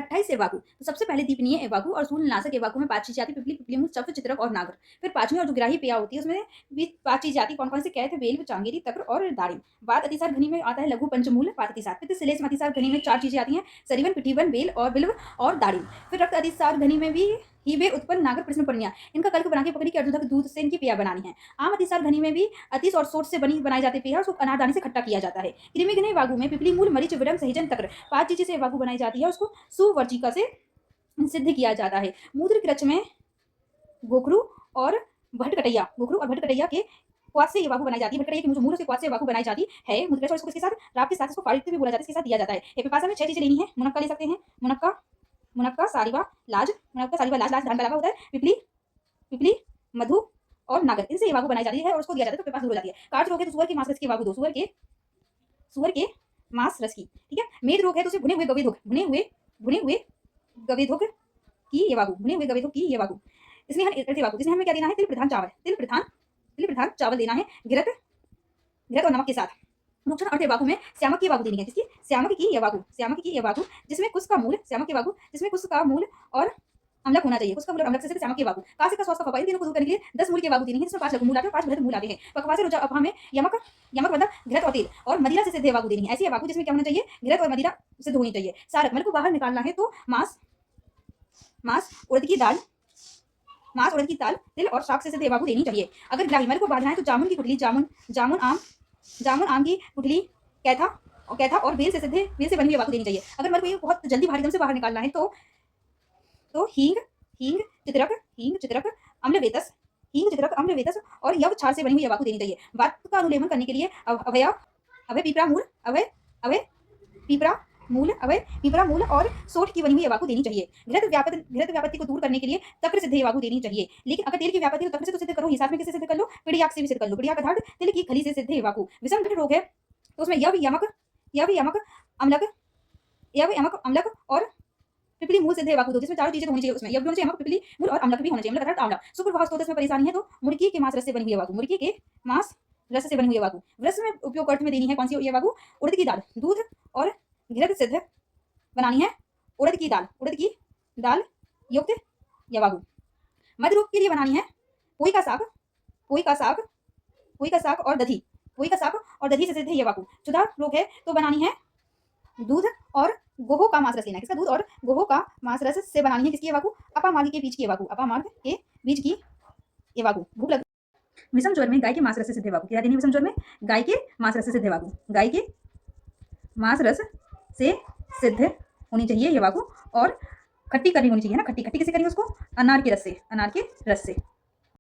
28 एवागु। तो सबसे पहले दीपनीय एवागु और शूलनाशक एवागु में 5 चीजें आती है, पिपली, पिपलीमूल, चक्र, चित्रक और नागर। फिर पांचवी और जो ग्राही पेय होती है उसमें भी 5 चीजें आती है। कौन कौन से? कैथ, बेल, चांगेरी, तक्र और दाड़िम। वात अतिसार घनी में आता है लघु पंचमूल, पात अतिसार। पित्त श्लेष्म अतिसार घनी में 4 चीजें आती हैं, सरीवन, पिठीवन, बेल और बिल्व और दाड़िम। फिर रक्त अतिसार घनी में भी ही वे उत्पन्न नागर, प्रश्न पर्णिया। इनका कल्क बना के पकड़ी के अर्धुदक दूध से इनकी पेय बनानी है। आम अतिसार घनी में भी अतिश और सोट से बनाए जाते पेय, उसको अनारदाने से खट्टा किया जाता है। कृमिघ्न एवागु में पिपली, मूल, मरीच, विरम, सहजन, तक्र 5 चीजें से एवागु बनाई जाती है, उसको सुवर्चिका से सिद्ध किया जाता है। मूत्र कृच्छ में गोखरू और भटकटैया, गोखरू और भटकटैया के क्वाथ से एवागु बनाई जाती है। भटकटैया की मूल उसके क्वाथ से एवागु बनाई जाती है। मूत्र कृच्छ और इसके साथ राप के साथ इसको फाड़ते भी बोला जाता है, इसके साथ दिया जाता है। एपिपासा में 6 चीजें लेनी है। मुनक्का ले सकते हैं, मुनक्का, सारिवा, लाज, लाज धान का लावा होता है, पिपली, पिपली, मधु और नागर, इनसे एवागु बनाई जाती है और उसको दिया जाता है तो पेपास दूर हो जाती है। कार्च रोग है तो सुअर के मांस रस की एवागु दो, सुअर के मांस रस की, ठीक है। मेद रोग है तो उसे भुने हुए गवेधोग, भुने हुए गवेधोग की एवागु, भुने हुए गवेधोग की एवागु। इसमें हमें क्या देना है? तिल प्रधान चावल, तिल प्रधान चावल देना है, घृत और नमक के साथ। मुख्य अर्थ एवागु में श्यामक की एवागु देनी है। किसकी? श्यामक की एवागु जिसमें कुश का मूल, श्यामक की एवागु जिसमें कुश का मूल और अम्लक होना चाहिए। कुश का मूल और अम्लक से श्यामक की एवागु। कासे का स्वास्थ्य का फफाइल तीनों को दूर करने के लिए 10 मूल की एवागु देनी है, जिसमें 5 लघु मूल आते हैं और 5 बृहद मूल आते हैं। पकवासे रुचा अफा में यमक मतलब घृत और तेल और मदिरा से सिद्ध एवागु देनी है। ऐसी एवागु जिसमें क्या होना चाहिए? घृत और मदिरा सिद्ध होनी चाहिए। सारक, मल को बाहर निकालना है तो मांस उड़द की दाल, तिल और शाक से सिद्ध एवागु देनी चाहिए। अगर ग्राही मल को बांधना है तो जामुन की गुठली, जामुन आम की गुठली, कैथा और बेल से बनी हुई एवागु देनी चाहिए। अगर मल को ये बहुत जल्दी भारी दम से बाहर निकालना है तो हींग, चित्रक, अम्लवेतस और यव छाल से बनी हुई एवागु देनी चाहिए। वात का अनुलेमन करने के लिए अभय पीपरा मूल और सोठ की बनी हुई एवागु देनी चाहिए। घृत व्यापत्ति को दूर करने के लिए तक्र सिद्ध एवागु देनी चाहिए। लेकिन अगर तेल की व्यापत्ति तो तक्र से तो सिद्ध करो, हिसाब में किससे सिद्ध कर लो? पिड़ियाक से भी सिद्ध कर लो। पिड़ियाक अर्थात तिल की खली से सिद्ध एवागु। विषम घट रोग है तो उसमें यव यमक अम्लक और पिपली मूल सिद्ध एवागु दो, जिसमें 4 चीजें होनी चाहिए। उसमें यव भी होना चाहिए, पिपली मूल और अम्लक भी होना चाहिए। अम्लक अर्थात आंवला। सुप्रवाह स्तोत्र में परेशानी है तो मुर्गी के मांस रस से बनी हुई एवागु, व्रस में उपयोग अर्थ में देनी है। कौन सी एवागु? उड़द की दाल, दूध और घृत सिद्ध बनानी है। उड़द की दाल युक्त एवागु। मध रोग के लिए बनानी है पोई का साग और दधी, से सिद्ध एवागु। क्षुधा रोग है तो बनानी है दूध और गोहो का मांस रस लेना है। किसका? दूध और गोहो का मांस रस से बनानी है किसकी एवागु? अपामार्ग के बीज की एवागु। भूख लग विषम ज्वर में गाय के मांस रस से सिद्ध एवागु। क्या देनी है विषम ज्वर में? गाय के मांस रस से सिद्ध एवागु। गाय के मांस रस से सिद्ध होनी चाहिए एवागु और खट्टी करनी होनी चाहिए ना। खट्टी किससे करेंगे उसको? अनार के रस से।